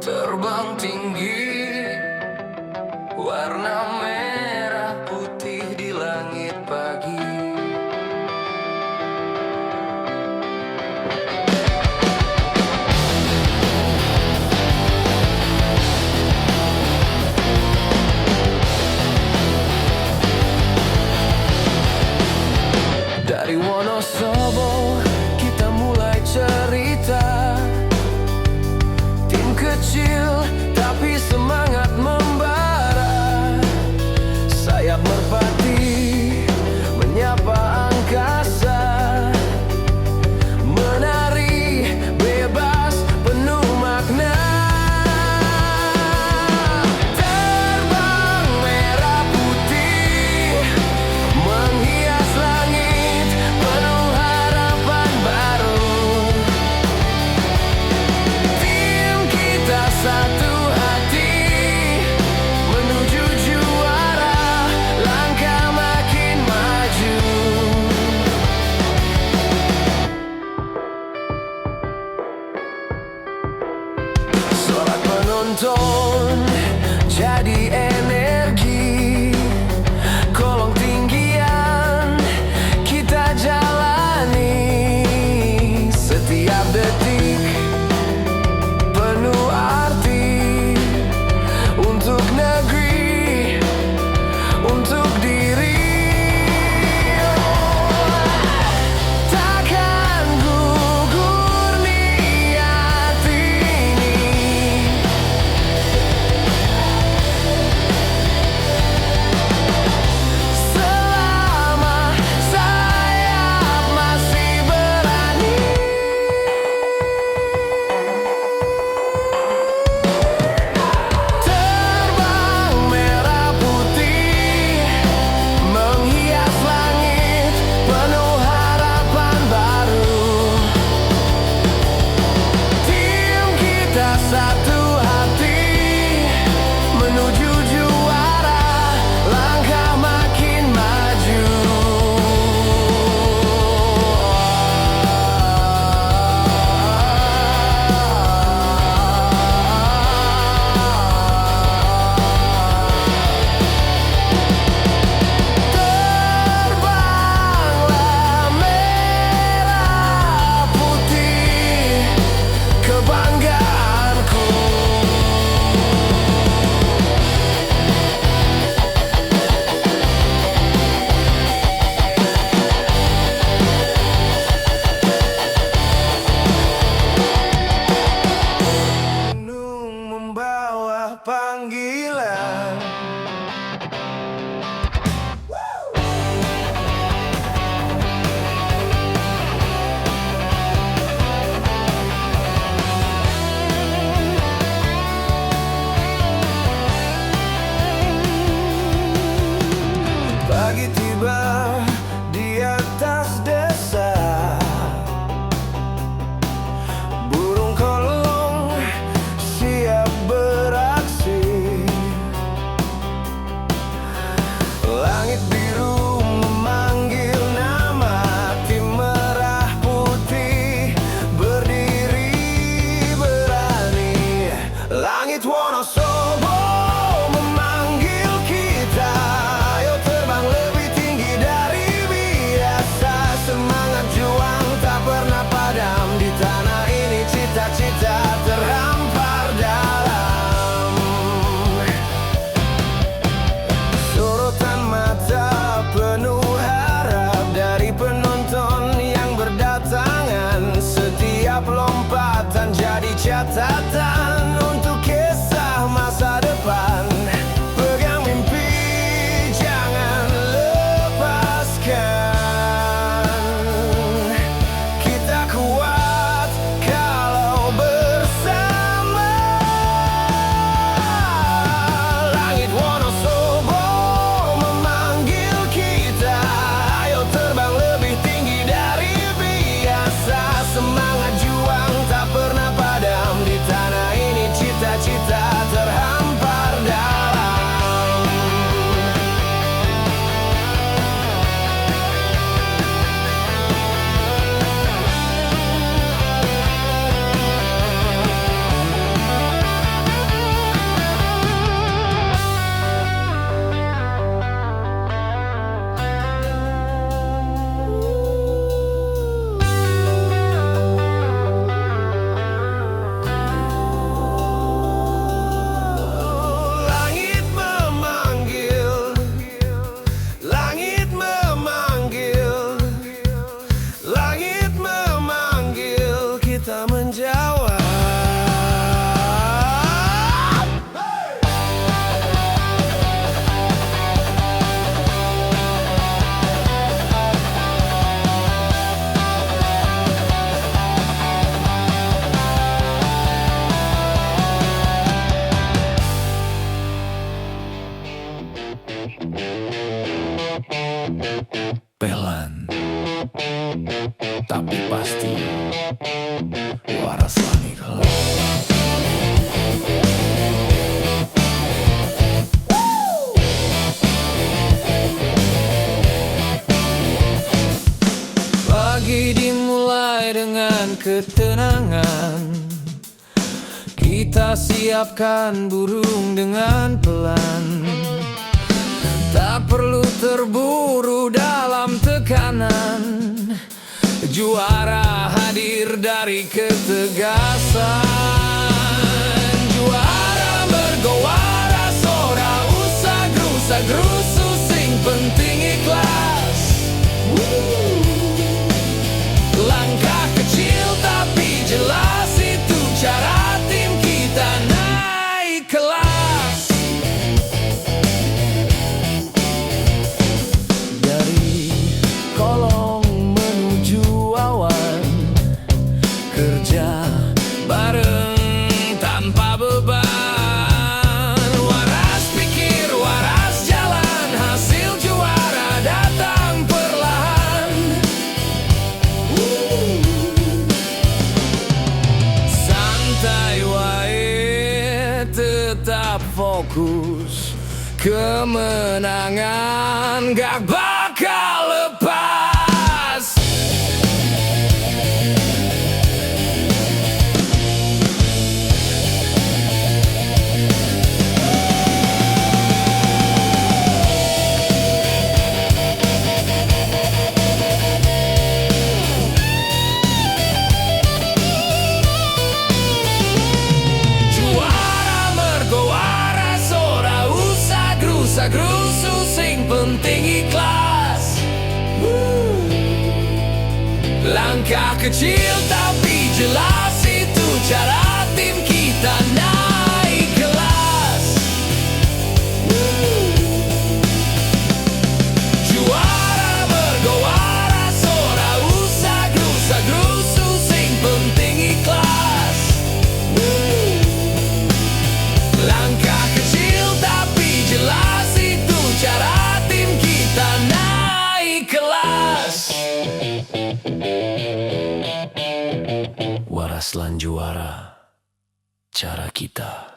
Terbang tinggi, warna merah putih di langit pagi. Dari Wonosobo kita mulai cerita. Tim kecil tapi semangat membara. Sayap merpati menyapa angkasa. Menari bebas penuh makna. Terbang merah putih menghias langit penuh harapan. tapi pasti waras lagi kalau pagi dimulai dengan ketenangan. Kita siapkan burung dengan pelan. Tak perlu terburu dalam tekanan. Juara hadir dari ketegasan. Juara bergowara, sora usah grusa grusu, sing penting ikhlas. Langkah kecil tapi jelas, itu cara tim kita naik kelas. Dari kolong menuju awan, kerja bareng tanpa beban. Waras pikir, waras jalan, hasil juara datang perlahan. Santai wae, tetap fokus. Kemenangan gak bakal lepas. Juara mergowara, sora usah grusa grusu, sing penting ikhlas. Langkah kecil tapi jelas, itu cara tim kita naik kelas. Juara bergowara, sora usah grusa grusu, sing penting ikhlas. Langkah kecil tapi jelas, itu cara tim kita naik kelas. Waras lan juara, cara kita.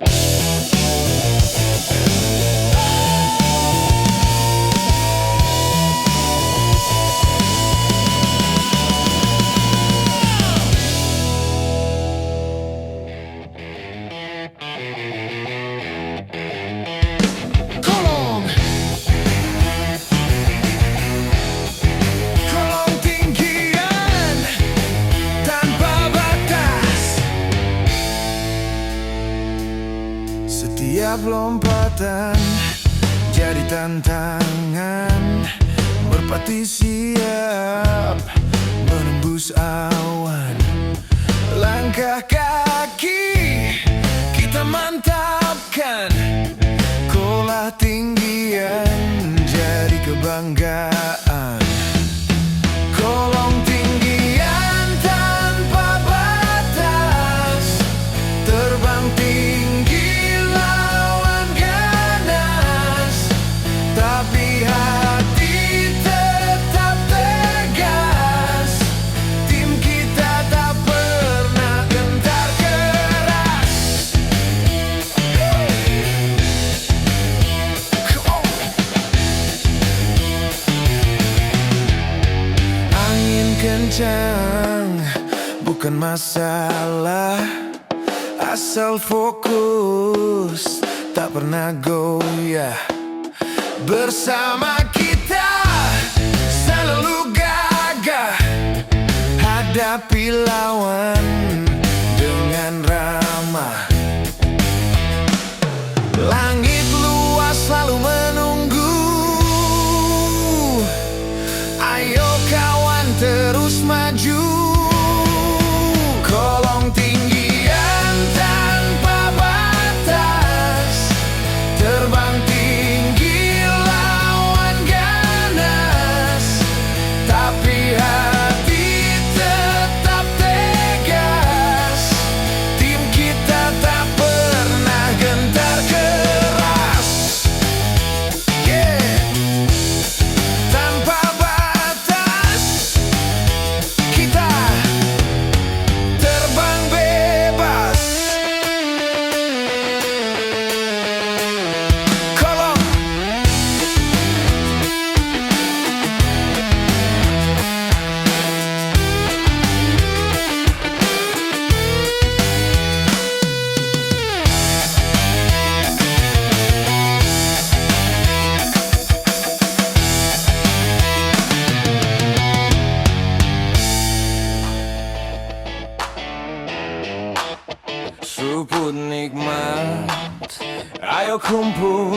Kolong tinggian tanpa batas. Setiap lompatan jadi tantangan. Merpati siap menembus awan. Langkah kaki kita mantapkan. Kolah tinggian jadi kebanggaan. Kolong tinggian tanpa batas. Terbang tinggi lawan ganas, tapi hati tetap tegas. Tim kita tak pernah gentar keras. Angin kencang bukan masalah, asal fokus tak pernah goyah. Bersama kita selalu gagah, hadapi lawan dengan ramah. Langit luas selalu menunggu. Ayo kawan terus maju. Kolong tinggian tanpa batas. Terbang tinggi lawan ganas, tapi hati tetap tegas. Tim kita tak pernah gentar keras. Yeah. Tanpa batas. ayo kumpul.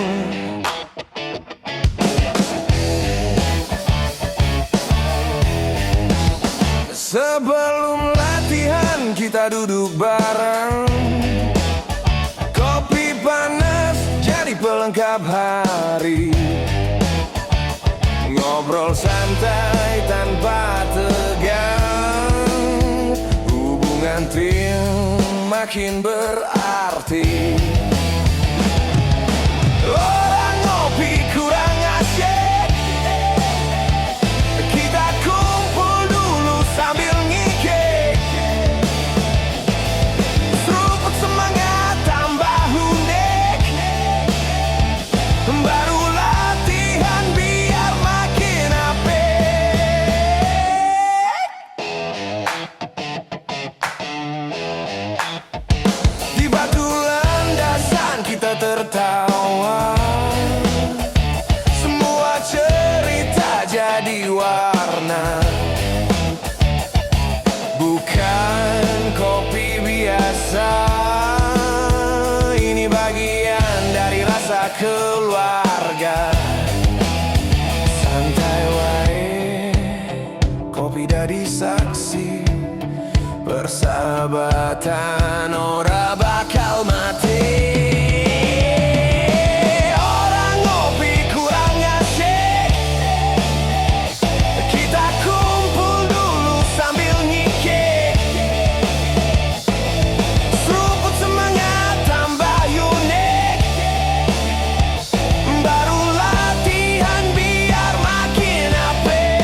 Sebelum latihan kita duduk bareng, kopi panas jadi pelengkap hari. Ngobrol santai tanpa tegang, hubungan trio makin berarti. Orang ngopi kurang asyik, kita kumpul dulu sambil ngikik. Seruput semangat tambah unik, baru latihan biar makin apik. Di batu landasan kita tertawa, semua cerita jadi warna. Bukan kopi biasa, ini bagian dari rasa keluarga. Santai wae, kopi dadi saksi, persahabatan ora bakal mati. Orang ngopi kurang asyik, kita kumpul dulu sambil ngikik. Seruput semangat tambah unik, baru latihan biar makin apik.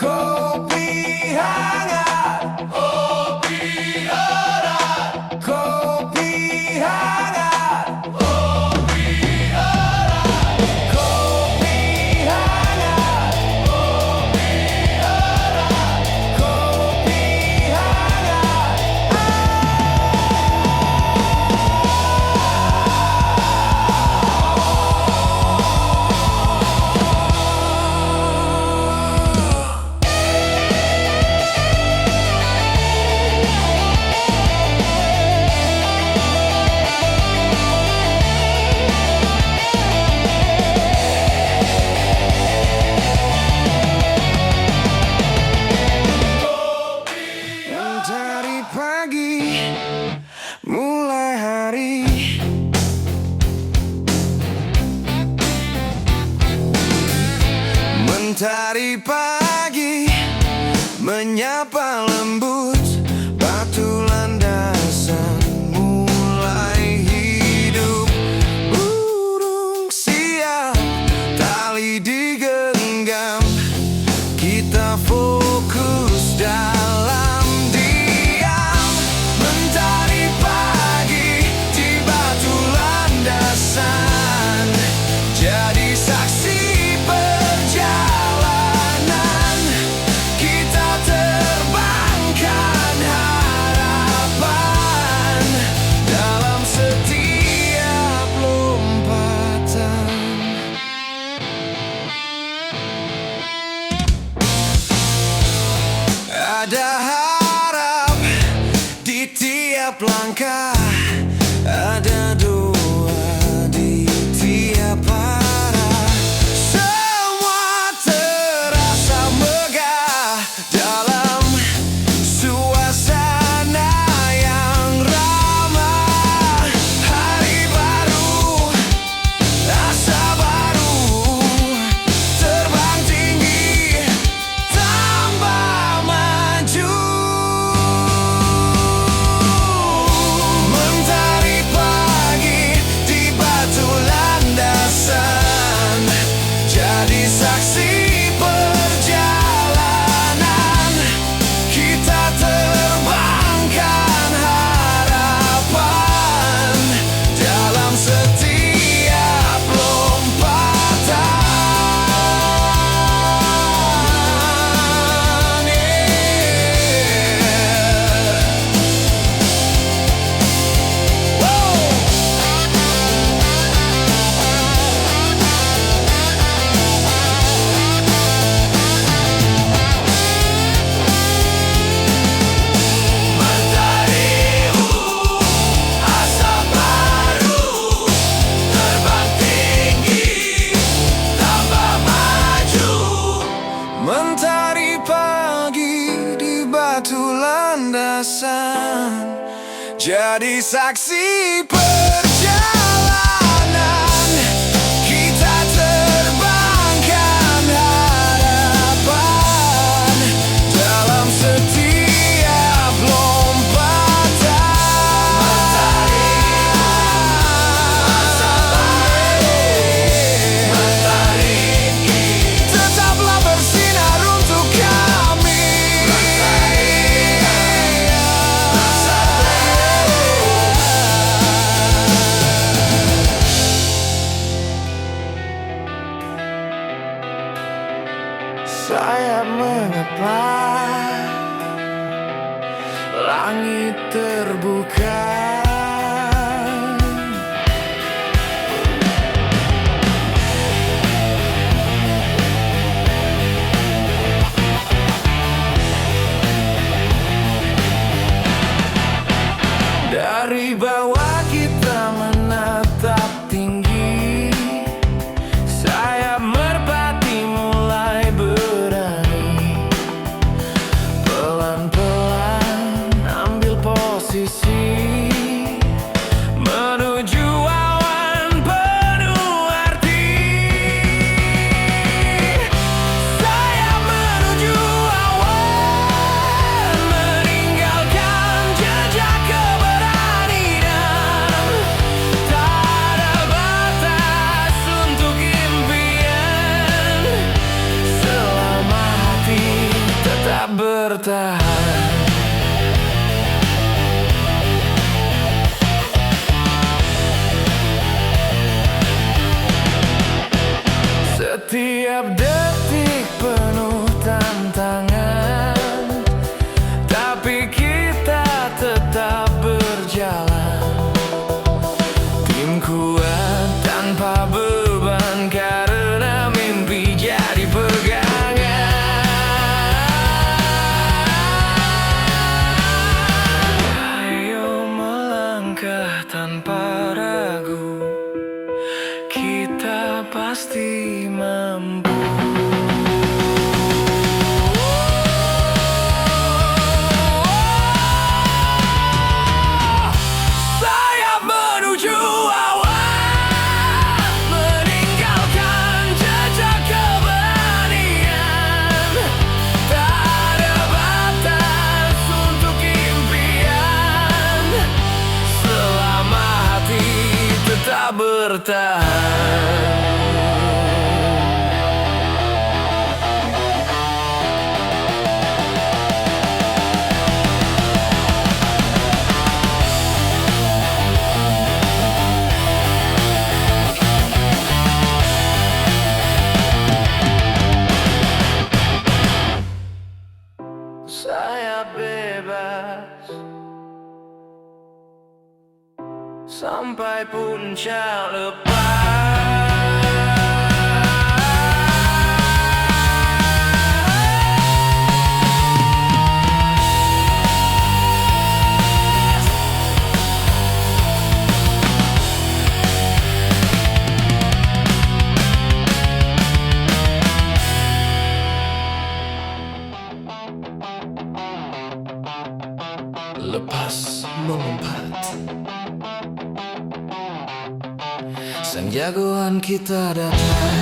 Kopi hangat, kopi erat, kopi hangat, kopi erat, kopi hangat, kopi erat, kopi Mentari pagi mulai hari, mentari pagi menyapa lembut, batu landasan mulai hidup. Burung siap, tali digenggam, kita fokus dalam diam. Mentari pagi di batu landasan, jadi saksi perjalanan. Kita terbangkan harapan dalam setiap lompatan. Mentari pagi di batu landasan, jadi saksi perjalanan kita terbangkan harapan dalam setiap lompatan. Matahari tetaplah bersinar untuk kami. Saya mengepal, langit terbuka. Dari bawah kita menatap tinggi, sayap merpati mulai berani. Pelan-pelan ambil posisi menuju awan penuh arti. Sayap menuju awan, meninggalkan jejak keberanian. Tak ada batas untuk impian, selama hati tetap bertahan. Setiap detik penuh tantangan, tapi kita tetap berjalan. Tim kuat tanpa beban, karena mimpi jadi pegangan. Ayo melangkah tanpa ragu, kita pasti mampu. Sayap menuju awan, meninggalkan jejak keberanian. Tak ada batas untuk impian, selama hati tetap bertahan. Saya bebas sampai puncak lepas. Lepas melompat, sang jagoan kita datang.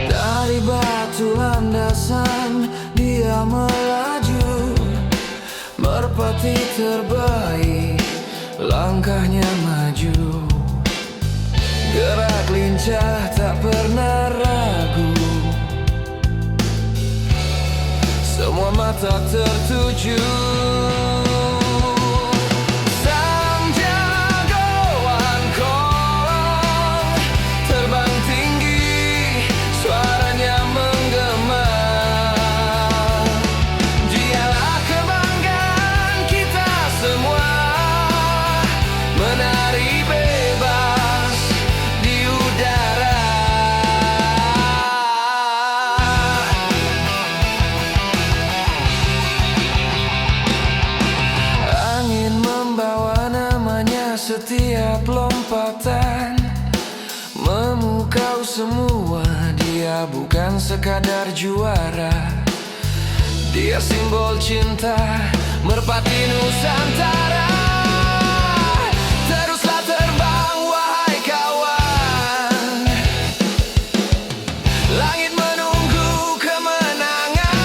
Dari batu landasan dia melaju, merpati terbaik, langkahnya maju. Gerak lincah tak pernah ragu, semua mata tertuju. Sang jagoan kolong terbang tinggi, suaranya menggema. Dialah kebanggaan kita semua, menari bebas di udara. semua, dia bukan sekadar juara. Dia simbol cinta, merpati Nusantara. Teruslah terbang wahai kawan, langit menunggu kemenangan.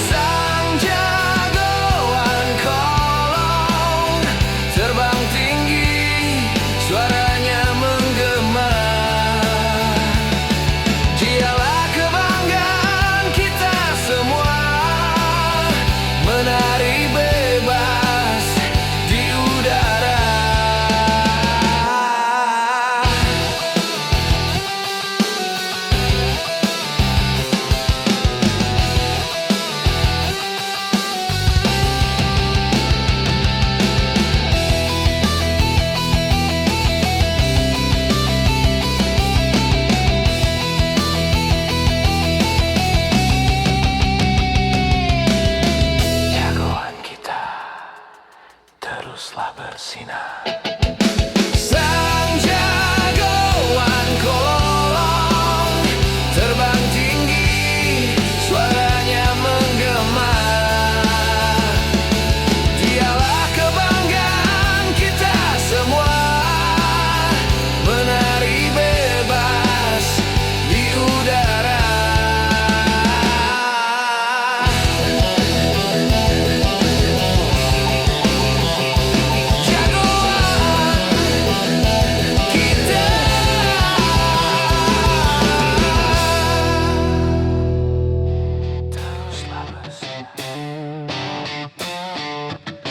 Sang jagoan kolong terbang tinggi, suaranya menggema. Dialah kebanggaan kita semua, menari bebas di udara. Jagoan kita teruslah bersinar. Sang jagoan kolong terbang tinggi, suaranya menggema. Dialah kebanggaan kita semua, menari bebas di udara.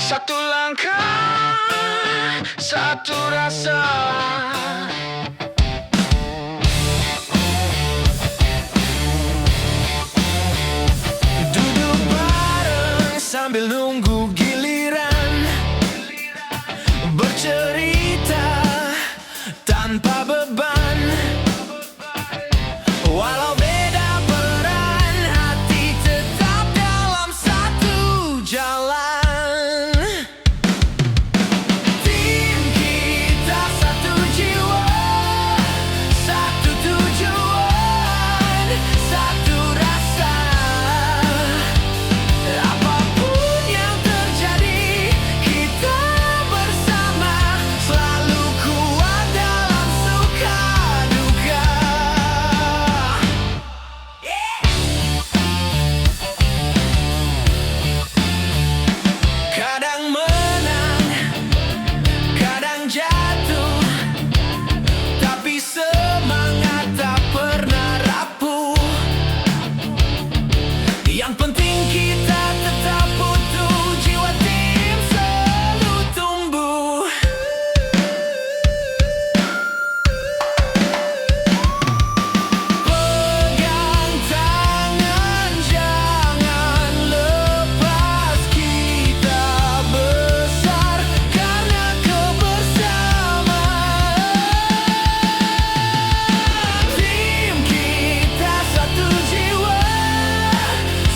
Satu langkah, satu rasa. Duduk bareng sambil nunggu giliran, bercerita tanpa beban. Walau beda peran, hati tetap dalam satu jalan. Tim kita satu jiwa, satu tujuan, satu rasa. Apapun yang terjadi, kita bersama, selalu kuat dalam suka duka. Kadang menang, kadang jatuh, tapi semangat tak pernah rapuh. Yang penting kita tetap utuh, jiwa tim selalu tumbuh. Pegang tangan, jangan lepas, kita besar karena kebersamaan. Tim kita satu jiwa,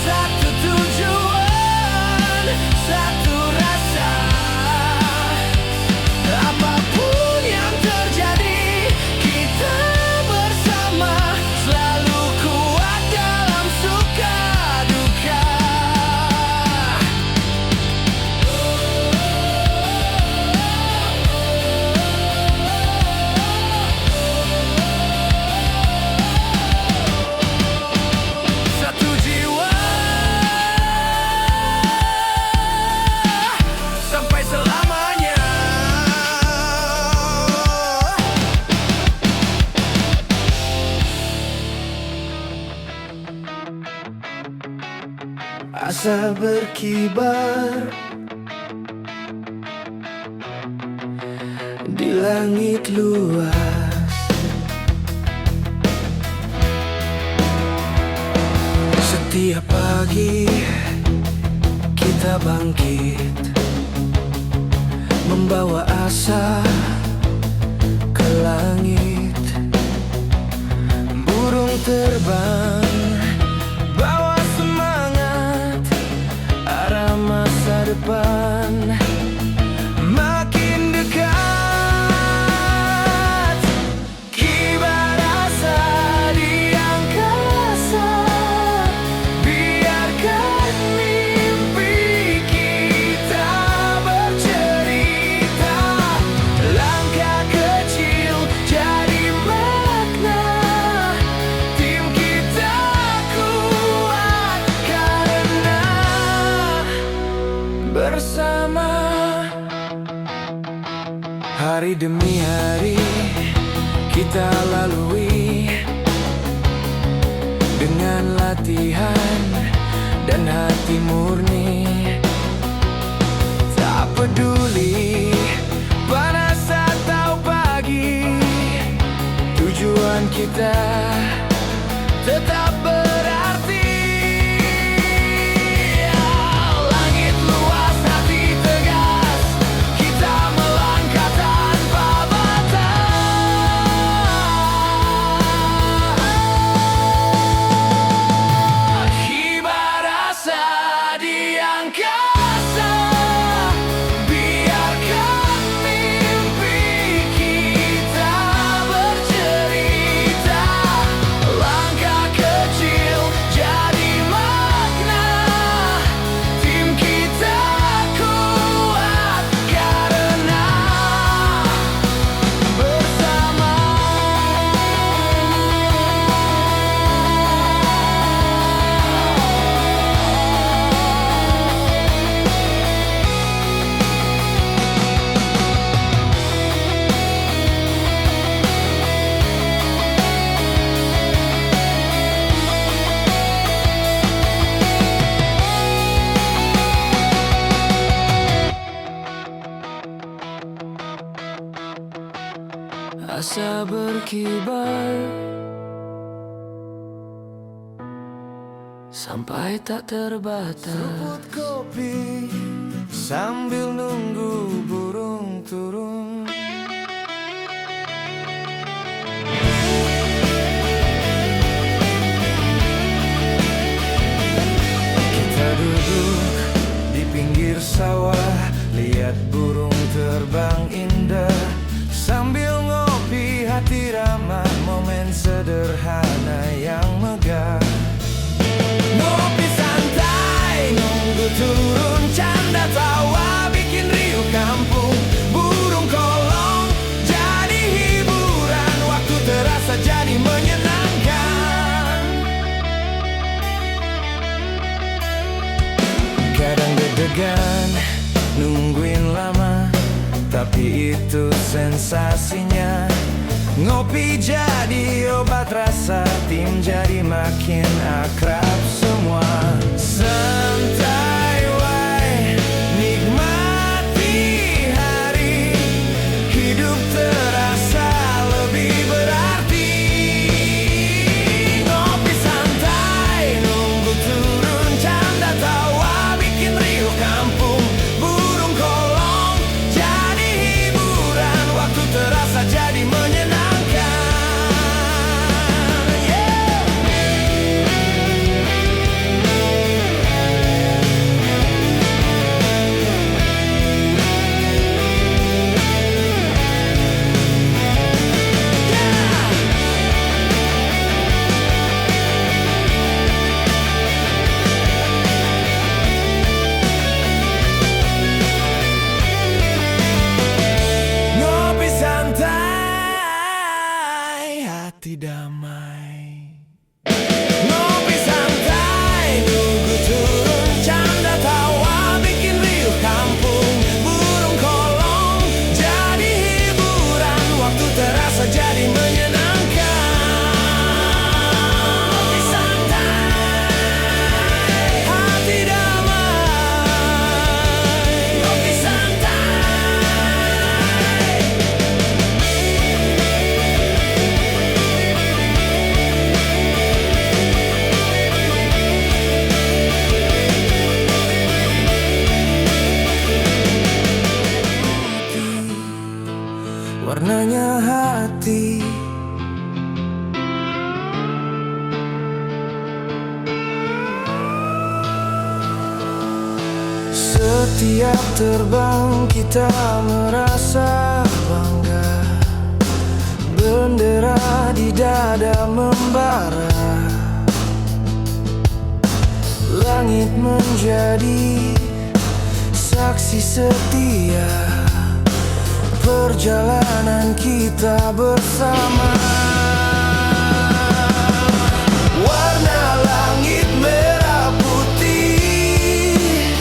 satu tujuan, satu rasa. Apapun yang terjadi, kita bersama, selalu kuat dalam suka duka. Satu jiwa sampai selamanya. Asa berkibar di langit luas. Setiap pagi kita bangkit, membawa asa ke langit. Burung terbang, bawa semangat, arah masa depan makin dekat. bersama. Hari demi hari kita lalui dengan latihan dan hati murni. Tak peduli panas atau pagi, tujuan kita tetap berarti. Langit luas, hati tegas, kita melangkah tanpa batas. Kibar asa di angkasa, biarkan mimpi kita bercerita. Langkah kecil jadi makna, tim kita kuat karena bersama. Asa berkibar sampai tak terbatas. Seruput kopi sambil nunggu burung turun. Kita duduk di pinggir sawah, lihat burung terbang indah. Sambil ngopi, hati ramah, momen sederhana yang megah. Ngopi santai, nunggu turun, canda tawa bikin riuh kampung. Burung kolong jadi hiburan, waktu terasa jadi menyenangkan. Kadang deg-degan, nungguin lama, tapi itu sensasinya. Ngopi jadi obat rasa, tim jadi makin akrab semua. Santai wae, nikmati hari, hidup terasa lebih berarti. Ngopi santai, nunggu turun, canda tawa bikin riuh kampung. Burung kolong jadi hiburan, waktu terasa jadi menyenangkan. Ngopi santai, hati damai. Ngopi santai, nunggu turun, canda tawa bikin riuh kampung. Burung kolong jadi hiburan, waktu terasa jadi menyenangkan. Ngopi santai, hati damai. Ngopi santai. Warnanya hati, setiap terbang kita merasa bangga. Bendera di dada membara, langit menjadi saksi setia perjalanan kita bersama. Warna langit merah putih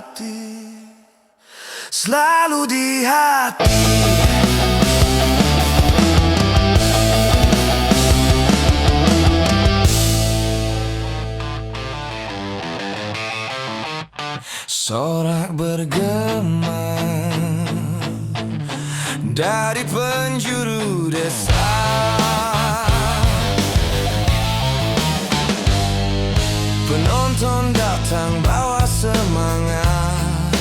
hati, selalu di hati. Sorak bergema dari penjuru desa, penonton datang bawa semangat,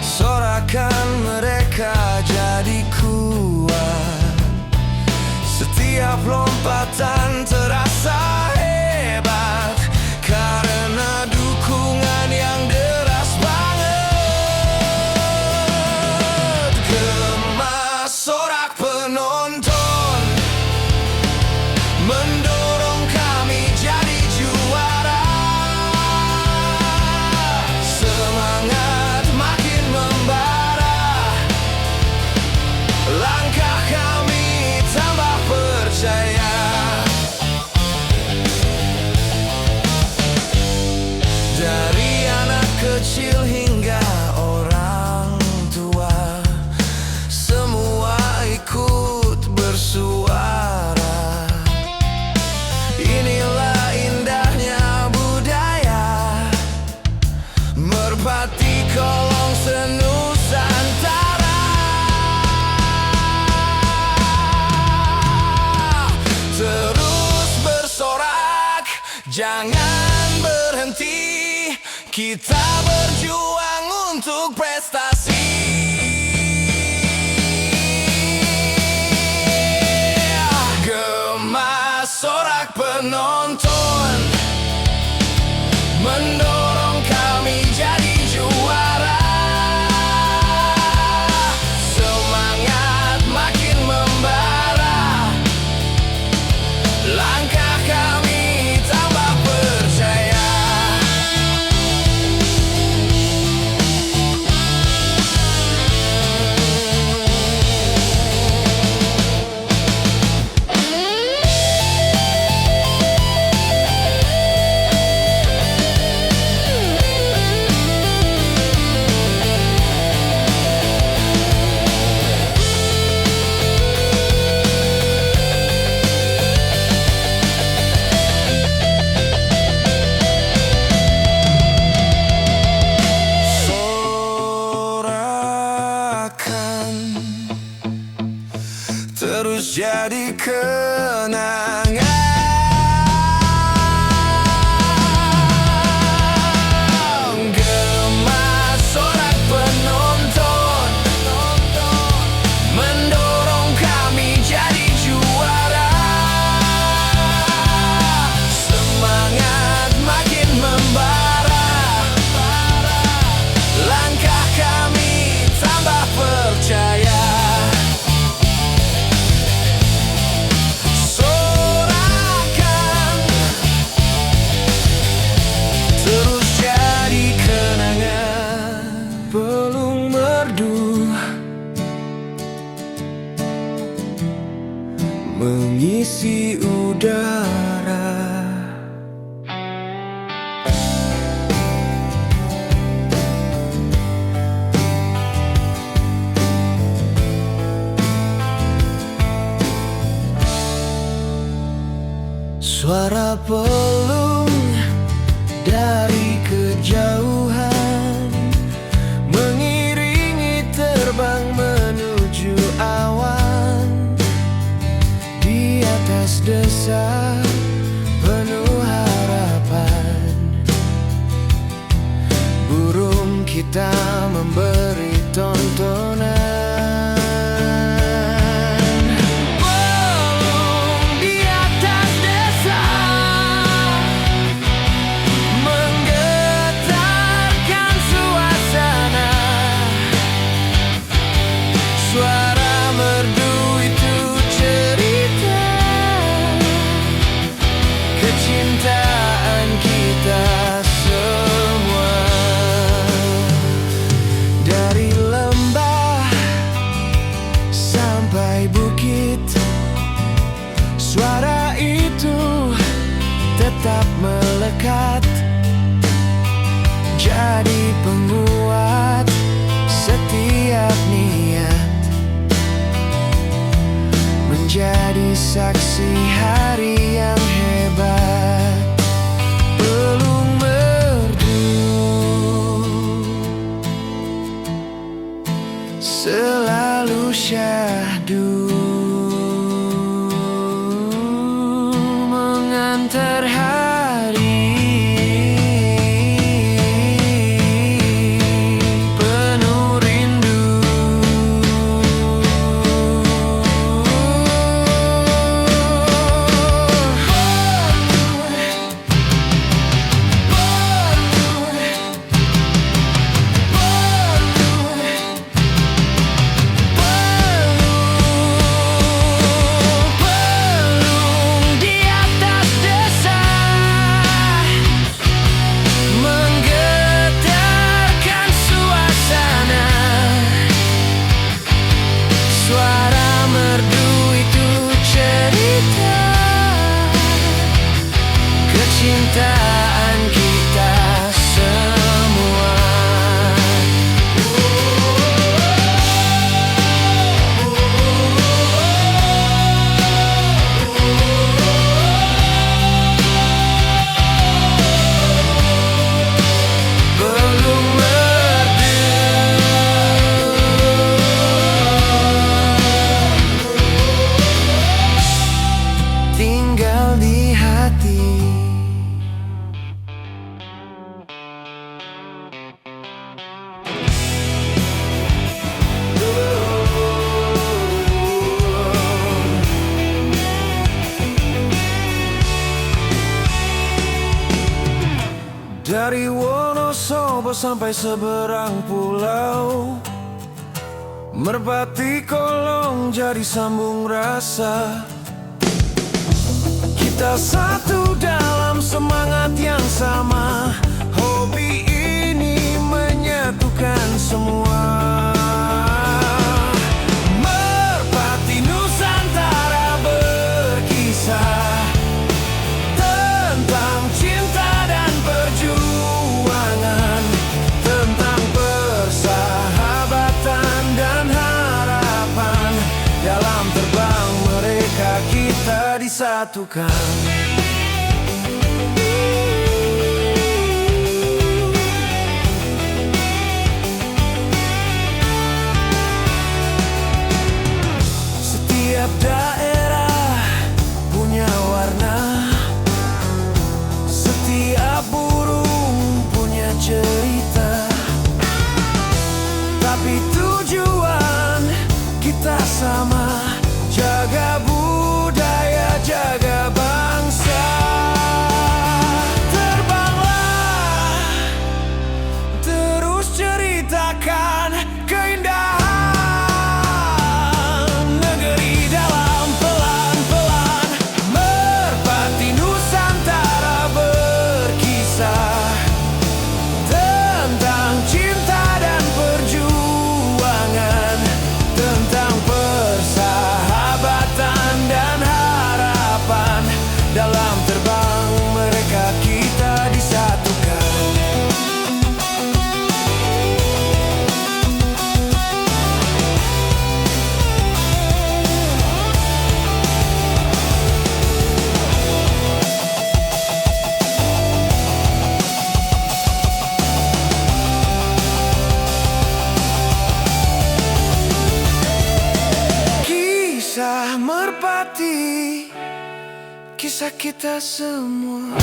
sorakan mereka jadi kuat. Setiap lompatan terasa hebat karena dukungan yang deras banget. Gema sorak penonton mendorong kami jadi juara. Semangat makin membara, langkah kami tambah percaya. Dari anak kecil hingga orang tua, semua ikut bersuara. Inilah indahnya budaya merpati kolong senusantara. Terus bersorak, jangan berhenti, kita berjuang untuk prestasi. Gema sorak penonton mendorong kami jadi juara. Semangat makin membara, langkah kami tambah percaya. Terus jadi kenangan. Gema sorak penonton mendorong kami jadi juara. Semangat makin membara, langkah kami tambah percaya. Belum merdu mengisi udara. Suara pelung dari kejauhan mengiringi terbang menuju awan. Di atas desa penuh harapan, burung kita memberi tontonan. Pelung di atas desa menggetarkan suasana. Suara merdu itu cerita kecintaan kita semua. Dari lembah menguat setiap niat menjadi saksi hari yang hebat. Belum merdu, selalu syahdu mengantar hari penuh rindu. Kecintaan kita semua. Belum merdu, tinggal di hati. Dari Wonosobo sampai seberang pulau, Merpati Kolong jadi sambung rasa. Kita satu dalam semangat yang sama. Hobi ini menyatukan semua. Merpati Nusantara berkisah tentang cinta dan perjuangan, tentang persahabatan dan harapan. Dalam terbang mereka kita disatukan. Setiap daerah punya warna, setiap burung punya cerita, tapi tujuan kita sama, jaga budaya, jaga bangsa. Terbanglah, terus ceritakan keindahan negeri dalam pelan-pelan. Merpati Nusantara berkisah tentang cinta dan perjuangan, tentang persahabatan dan harapan. Dalam terbang mereka kita disatukan. Kisah Merpati, kisah kita semua.